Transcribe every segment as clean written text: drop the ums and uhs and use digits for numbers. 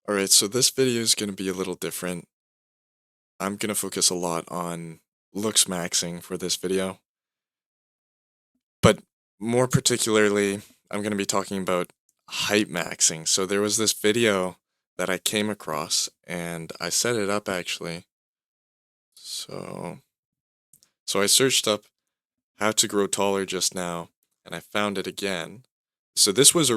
Alright, so this video is going to be a little different. I'm going to focus a lot on looks maxing for this video, but more particularly, I'm going to be talking about height maxing. So there was this video that I came across, and I set it up actually. So, so I searched up how to grow taller just now, and I found it again. So this is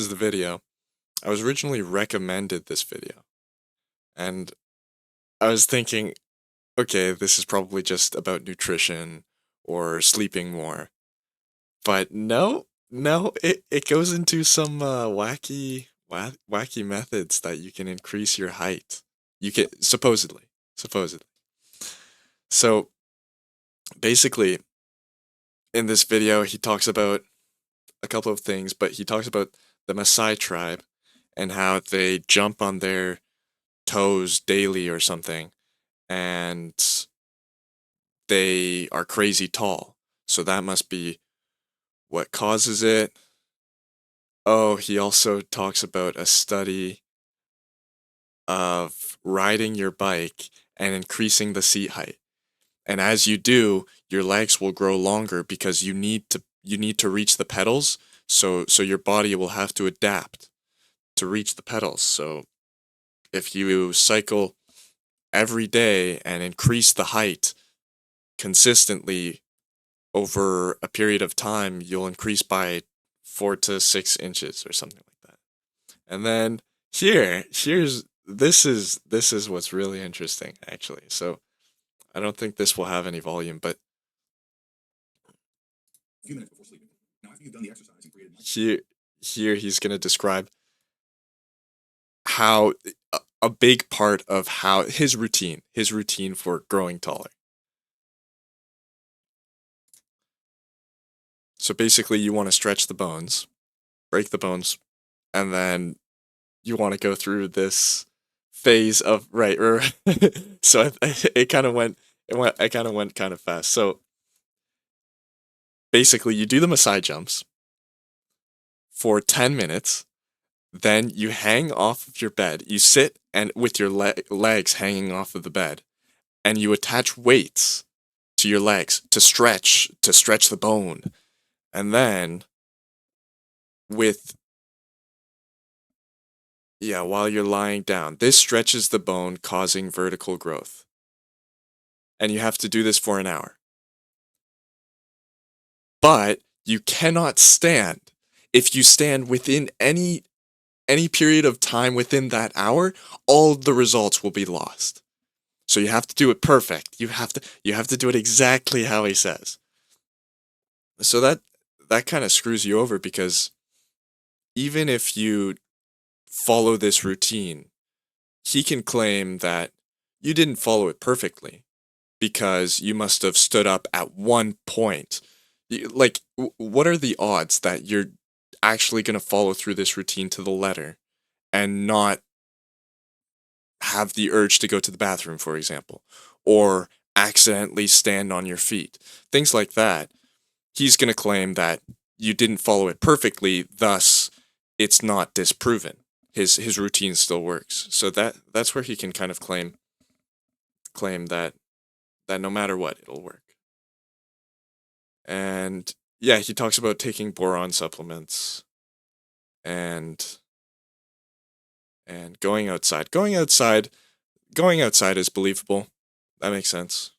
the video. I was originally recommended this video, and I was thinking, okay, this is probably just about nutrition or sleeping more. But no, it goes into some wacky methods that you can increase your height. You can supposedly. So basically, in this video, he talks about a couple of things, but he talks about the Maasai tribe and how they jump on their toes daily or something, and they are crazy tall. So that must be what causes it. Oh, he also talks about a study of riding your bike and increasing the seat height. And as you do, your legs will grow longer because you need to reach the pedals. So your body will have to adapt to reach the pedals. So if you cycle every day and increase the height consistently over a period of time, you'll increase by 4 to 6 inches or something like that. And then this is what's really interesting actually. So I don't think this will have any volume, but here here he's gonna describe how a big part of how his routine for growing taller. So basically, you want to stretch the bones, break the bones, and then you want to go through this phase of right. So it kind of went I kind of went kind of fast. So basically, you do the Maasai jumps for 10 minutes, then you hang off of your bed. You sit and with your legs hanging off of the bed, and you attach weights to your legs to stretch the bone. And then with yeah, while you're lying down, this stretches the bone, causing vertical growth. And you have to do this for an hour. But you cannot stand. If you stand within any period of time within that hour, all the results will be lost. So you have to do it perfect. You have to do it exactly how he says. So that kind of screws you over because even if you follow this routine, he can claim that you didn't follow it perfectly because you must have stood up at one point. Like, what are the odds that you're actually going to follow through this routine to the letter and not have the urge to go to the bathroom, for example, or accidentally stand on your feet? Things like that. He's going to claim that you didn't follow it perfectly, thus it's not disproven. His routine still works. So that's where he can kind of claim that no matter what, it'll work. And yeah, he talks about taking boron supplements and going outside. Going outside is believable. That makes sense.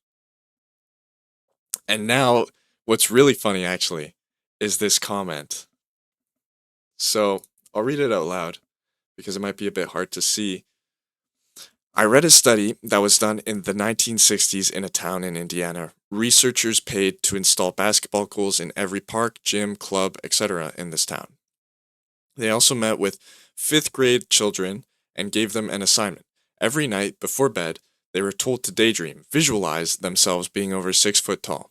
And now what's really funny actually is this comment. So, I'll read it out loud because it might be a bit hard to see. I read a study that was done in the 1960s in a town in Indiana. Researchers paid to install basketball goals in every park, gym, club, etc. in this town. They also met with fifth grade children and gave them an assignment. Every night before bed, they were told to daydream, visualize themselves being over 6 foot tall.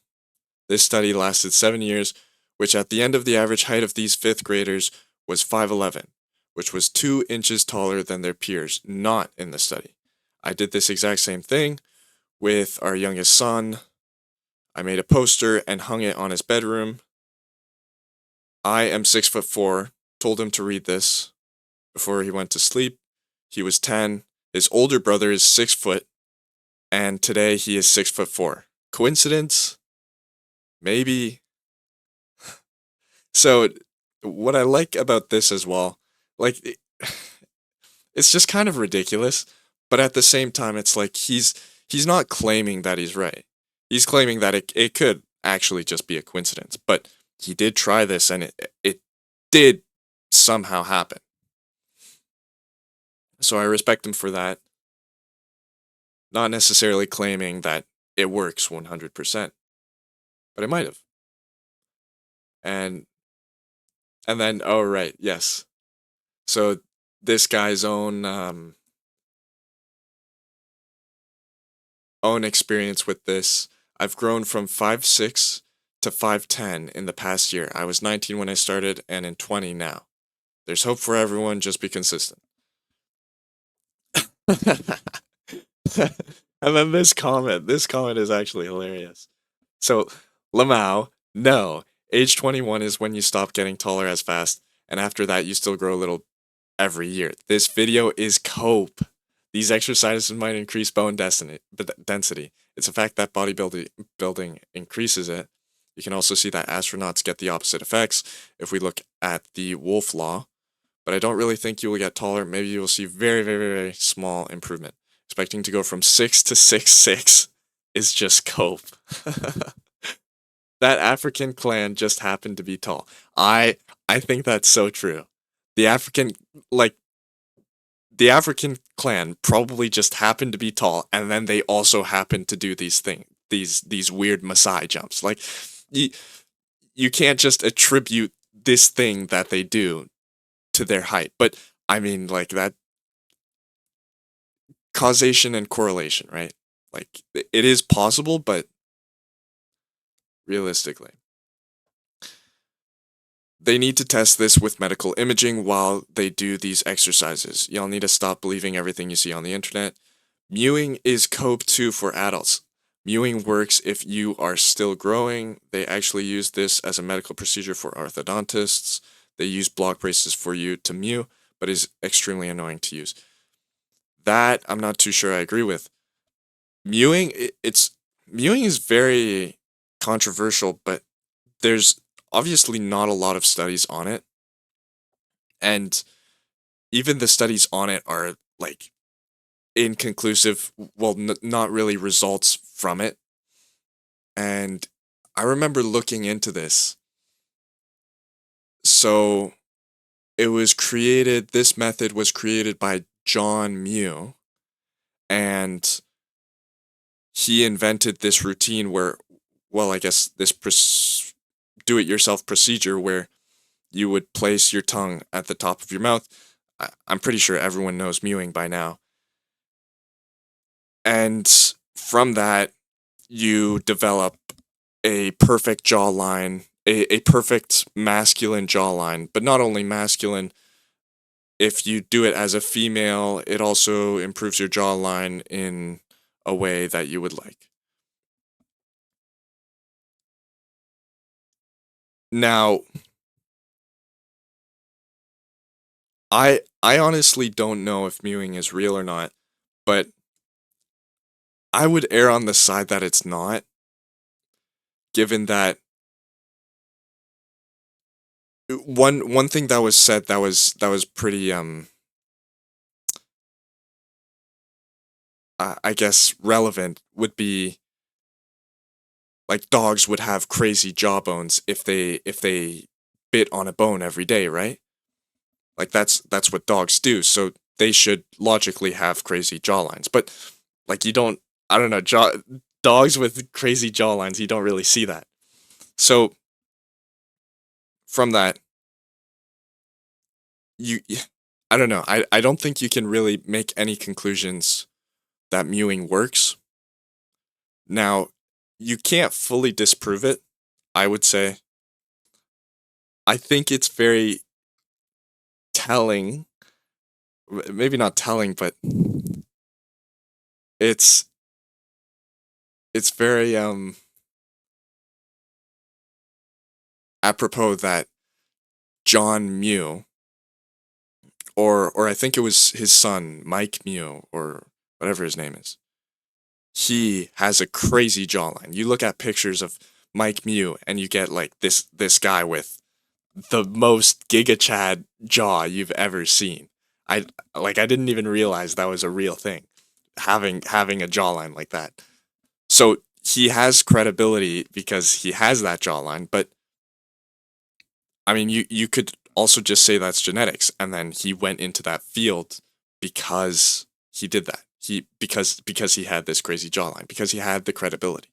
This study lasted 7 years, which at the end of the average height of these fifth graders was 5'11", which was 2 inches taller than their peers not in the study. I did this exact same thing with our youngest son. I made a poster and hung it on his bedroom. I am 6'4", told him to read this before he went to sleep. he was 10. His older brother is 6 foot, and today he is 6'4". Coincidence? Maybe. So, what I like about this as well, like, it's just kind of ridiculous, but at the same time, it's like he's not claiming that he's right. He's claiming that it could actually just be a coincidence, but he did try this, and it did somehow happen. So I respect him for that. Not necessarily claiming that it works 100%, but it might have. And and then, oh right, yes. So this guy's own experience with this. I've grown from 5'6" to 5'10" in the past year. I was 19 when I started, and in 20 now. There's hope for everyone, just be consistent. And then this comment is actually hilarious. So, Lamau, no. Age 21 is when you stop getting taller as fast, and after that, you still grow a little every year. This video is cope. These exercises might increase bone density. It's a fact that bodybuilding increases it. You can also see that astronauts get the opposite effects if we look at the Wolf Law. But I don't really think you will get taller. Maybe you will see very, very, very small improvement. Expecting to go from 6 to 6'6" is just cope. That African clan just happened to be tall. I think that's so true. The African like the African clan probably just happened to be tall, and then they also happened to do these weird Maasai jumps. Like you you can't just attribute this thing that they do to their height. But I mean, like, that causation and correlation, right? Like, it is possible, but realistically, they need to test this with medical imaging while they do these exercises. Y'all need to stop believing everything you see on the internet. Mewing is cope too for adults. Mewing works if you are still growing. They actually use this as a medical procedure for orthodontists. They use block braces for you to mew, but is extremely annoying to use. That I'm not too sure I agree with. Mewing, mewing is very controversial, but there's obviously not a lot of studies on it, and even the studies on it are like inconclusive. Well, not really results from it. And I remember looking into this. So it was created. This method was created by John Mew, and he invented this routine where, well, I guess this do-it-yourself procedure where you would place your tongue at the top of your mouth. I'm pretty sure everyone knows mewing by now. And from that, you develop a perfect jawline, a perfect masculine jawline, but not only masculine. If you do it as a female, it also improves your jawline in a way that you would like. Now, I honestly don't know if mewing is real or not, but I would err on the side that it's not, given that one thing that was said that was pretty I guess relevant would be like dogs would have crazy jawbones if they bit on a bone every day, right? Like that's what dogs do. So they should logically have crazy jawlines. But like you don't I don't know, dogs with crazy jawlines, you don't really see that. So from that, you I don't know. I don't think you can really make any conclusions that mewing works. Now, you can't fully disprove it, I would say. I think it's very telling, maybe not telling, but it's it's very apropos that John Mew or I think it was his son, Mike Mew, or whatever his name is. He has a crazy jawline. You look at pictures of Mike Mew and you get like this guy with the most Giga Chad jaw you've ever seen. I didn't even realize that was a real thing. Having a jawline like that. So he has credibility because he has that jawline, but I mean you could also just say that's genetics and then he went into that field because he did that. Because he had this crazy jawline, because he had the credibility.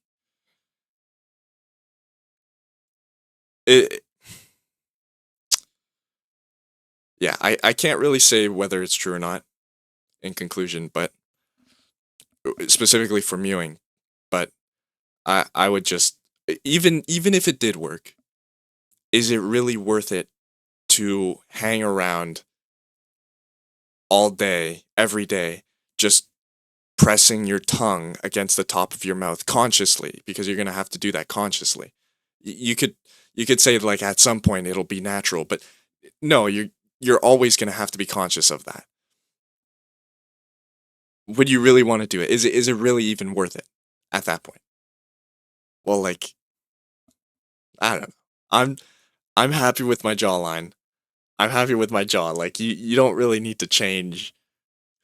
It, yeah, I can't really say whether it's true or not in conclusion, but specifically for mewing, but I would just even if it did work, is it really worth it to hang around all day, every day, just pressing your tongue against the top of your mouth consciously because you're going to have to do that consciously. You could say like at some point it'll be natural, but no, you're always going to have to be conscious of that. Would you really want to do it? Is it really even worth it at that point? Well, like I don't know. I'm I'm happy with my jawline. I'm happy with my jaw. Like you don't really need to change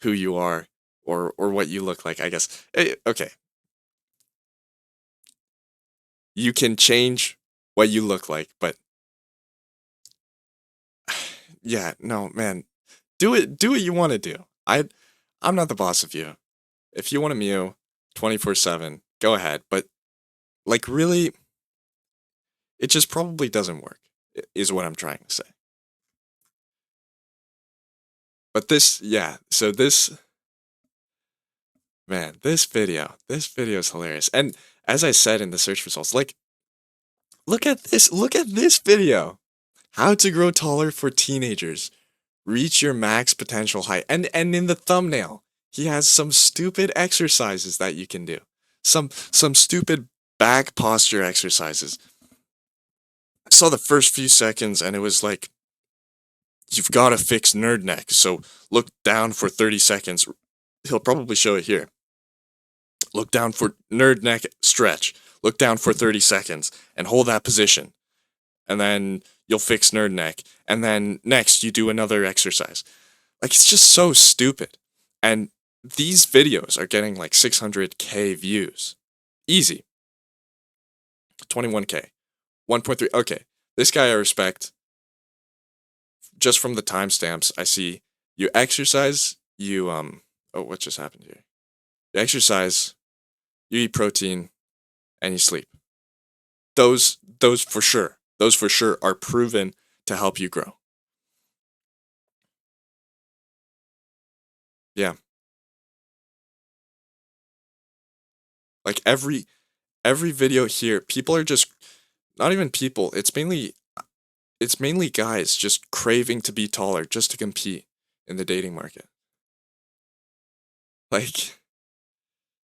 who you are or what you look like, I guess. Okay. You can change what you look like, but yeah, no, man. Do what you want to do. I'm not the boss of you. If you want to mew 24/7, go ahead, but like really it just probably doesn't work. Is what I'm trying to say. But this, yeah, so this man, this video is hilarious. And as I said in the search results, like look at this video. How to grow taller for teenagers. Reach your max potential height. And in the thumbnail, he has some stupid exercises that you can do. Some stupid back posture exercises. I saw the first few seconds and it was like you've got to fix nerd neck. So look down for 30 seconds. He'll probably show it here. Look down for nerd neck stretch. Look down for 30 seconds and hold that position. And then you'll fix nerd neck. And then next you do another exercise. Like it's just so stupid. And these videos are getting like 600K views. Easy. 21K. 1.3. Okay. This guy I respect. Just from the timestamps, I see you exercise, you oh, what just happened here? You exercise, you eat protein, and you sleep. Those for sure. Those for sure are proven to help you grow. Yeah. Like every video here, people are just not even people, it's mainly guys just craving to be taller just to compete in the dating market. Like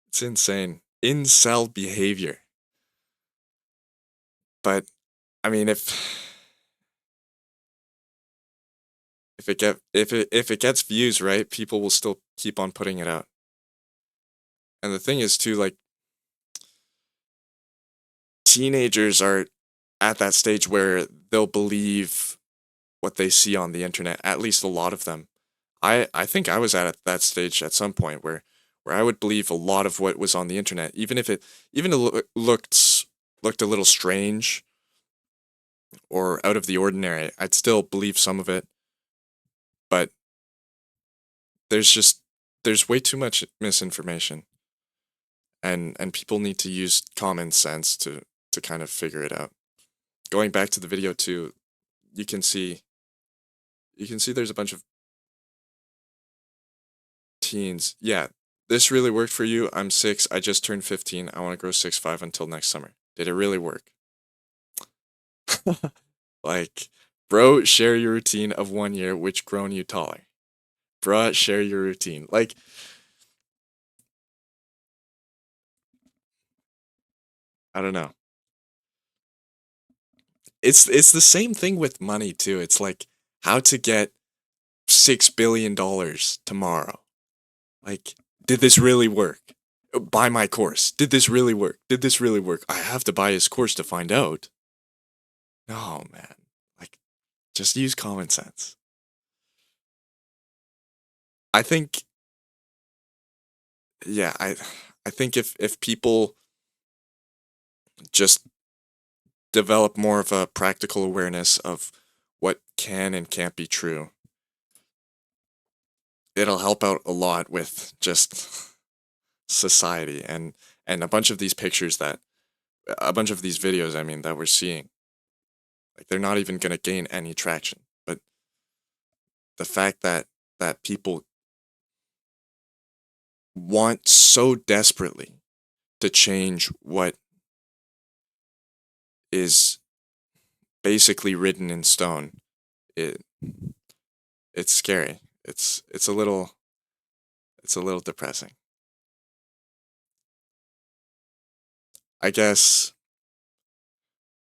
it's insane. Incel behavior. But I mean if it gets views, right, people will still keep on putting it out. And the thing is too, like teenagers are at that stage where they'll believe what they see on the internet, at least a lot of them. I think I was at that stage at some point where I would believe a lot of what was on the internet, even if it looked a little strange or out of the ordinary. I'd still believe some of it, but there's just there's way too much misinformation, and people need to use common sense to kind of figure it out. Going back to the video too, you can see there's a bunch of teens. Yeah, this really worked for you. I'm 6. I just turned 15. I want to grow 6'5" until next summer. Did it really work? Like, bro, share your routine of 1 year, which grown you taller. Bruh, share your routine. Like, I don't know. It's the same thing with money too. It's like how to get $6 billion tomorrow. Like, did this really work? Buy my course. Did this really work? Did this really work? I have to buy his course to find out. No, man. Like, just use common sense. I think, yeah, I think if people just develop more of a practical awareness of what can and can't be true, it'll help out a lot with just society and a bunch of these pictures that a bunch of these videos, I mean, that we're seeing. Like, they're not even going to gain any traction. But the fact that people want so desperately to change what is basically written in stone, it it's scary. It's a little depressing. I guess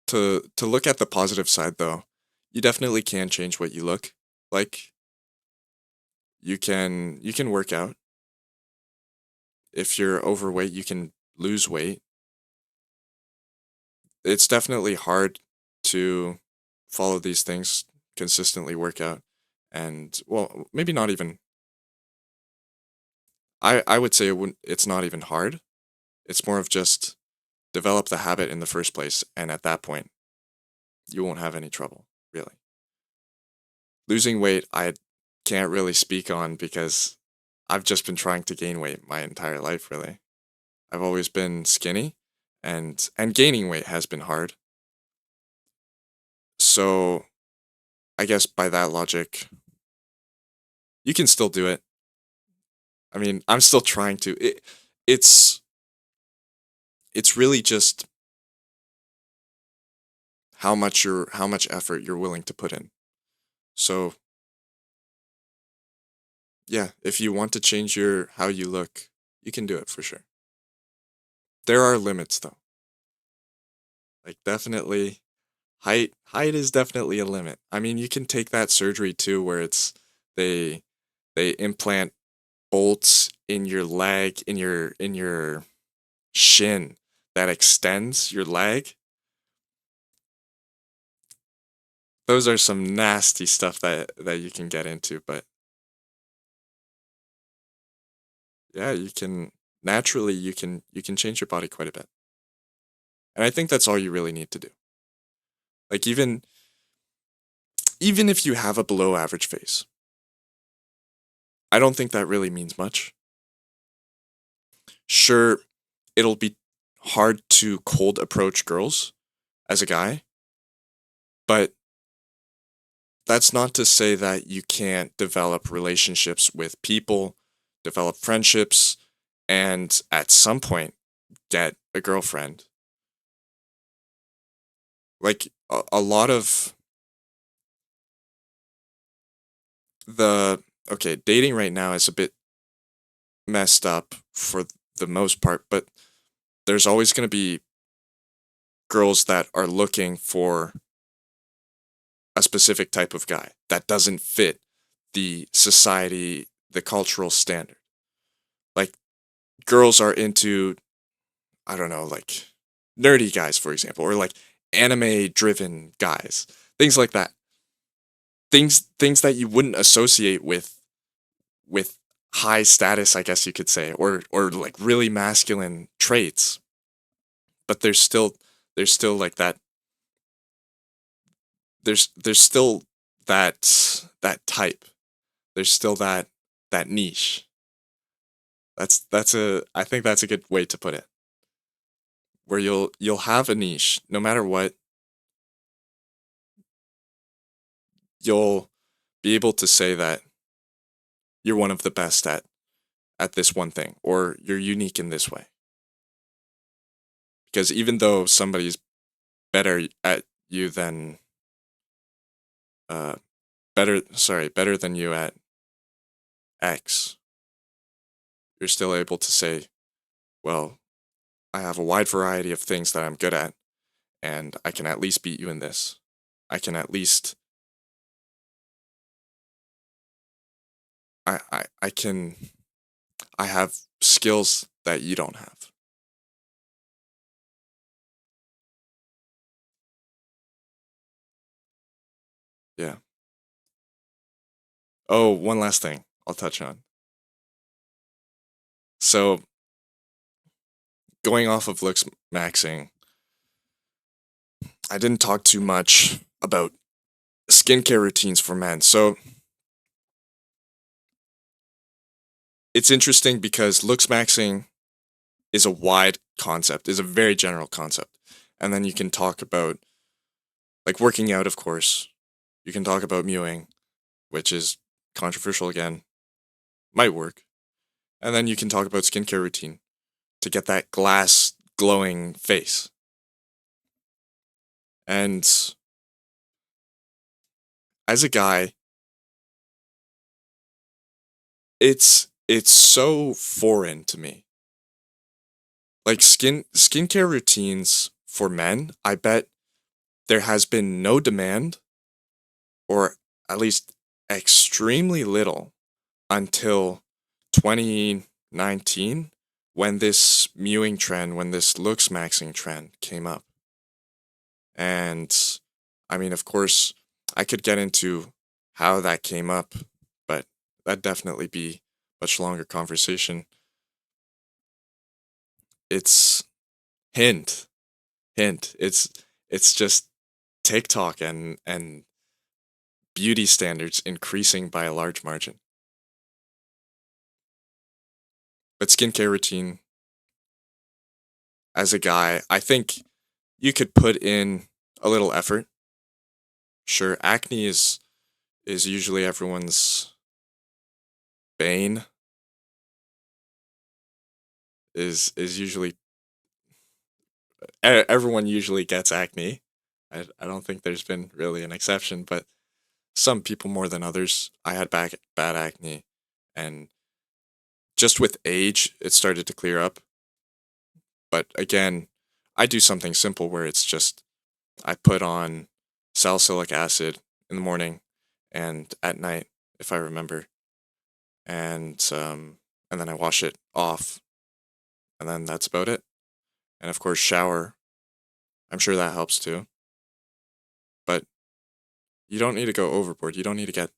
to look at the positive side though, you definitely can change what you look like. You can work out. If you're overweight, you can lose weight. It's definitely hard to follow these things, consistently work out, and well, maybe not even. I would say it's not even hard. It's more of just develop the habit in the first place, and at that point, you won't have any trouble, really. Losing weight, I can't really speak on because I've just been trying to gain weight my entire life, really. I've always been skinny, and gaining weight has been hard. So I guess by that logic, you can still do it. I mean, I'm still trying to. It's it's really just how much effort you're willing to put in. So yeah, if you want to change your how you look, you can do it for sure. There are limits though. Like, definitely height is definitely a limit. I mean, you can take that surgery too where they they implant bolts in your leg, in your shin that extends your leg. Those are some nasty stuff that you can get into, but yeah, you can change your body quite a bit. And I think that's all you really need to do. Like, even if you have a below average face, I don't think that really means much. Sure, it'll be hard to cold approach girls as a guy, but that's not to say that you can't develop relationships with people, develop friendships, and at some point get a girlfriend. Like, a lot of the okay, dating right now is a bit messed up for the most part, but there's always going to be girls that are looking for a specific type of guy that doesn't fit the society, the cultural standard. Like, girls are into, I don't know, like nerdy guys, for example, or like anime driven guys, things like that. Things that you wouldn't associate with high status, I guess you could say, or like really masculine traits. But there's still like that there's still that type. There's still that niche. That's a I think that's a good way to put it. Where you'll have a niche no matter what, you'll be able to say that you're one of the best at this one thing or you're unique in this way. Because even though somebody's better at you than uh better than you at X, you're still able to say, well, I have a wide variety of things that I'm good at, and I can at least beat you in this. I can at least I can I have skills that you don't have. Yeah. Oh, one last thing I'll touch on. So going off of looks maxing, I didn't talk too much about skincare routines for men. So it's interesting because looks maxing is a wide concept, is a very general concept. And then you can talk about like working out, of course. You can talk about mewing, which is controversial again, might work. And then you can talk about skincare routine to get that glass glowing face. And as a guy, it's so foreign to me. Like skincare routines for men, I bet there has been no demand or at least extremely little until 2019 when this mewing trend, when this looks maxing trend came up. And I mean, of course, I could get into how that came up, but that'd definitely be much longer conversation. It's hint, hint. It's just TikTok and beauty standards increasing by a large margin. But skincare routine, as a guy, I think you could put in a little effort. Sure, acne is usually everyone's bane. Is usually everyone usually gets acne. I don't think there's been really an exception, but some people more than others. I had bad acne, and just with age, it started to clear up. But again, I do something simple where it's just I put on salicylic acid in the morning and at night, if I remember, and then I wash it off, and then that's about it. And of course, shower. I'm sure that helps too. But you don't need to go overboard. You don't need to get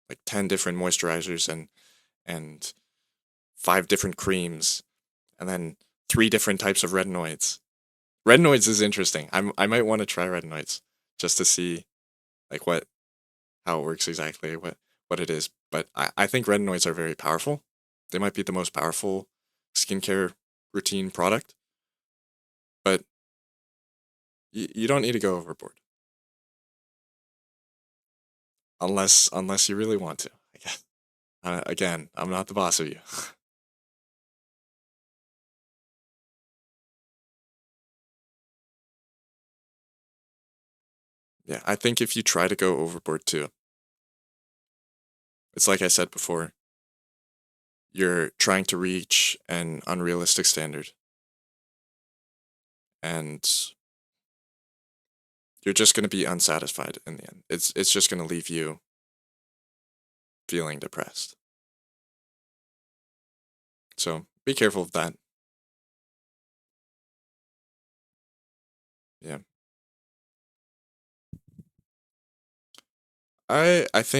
like 10 different moisturizers and five different creams and then three different types of retinoids. Retinoids is interesting. I might want to try retinoids just to see like how it works exactly, what it is. But I think retinoids are very powerful. They might be the most powerful skincare routine product, but you don't need to go overboard unless you really want to. I guess. Again, I'm not the boss of you. Yeah, I think if you try to go overboard too, it's like I said before, you're trying to reach an unrealistic standard and you're just going to be unsatisfied in the end. It's just going to leave you feeling depressed. So, be careful of that. Yeah. I think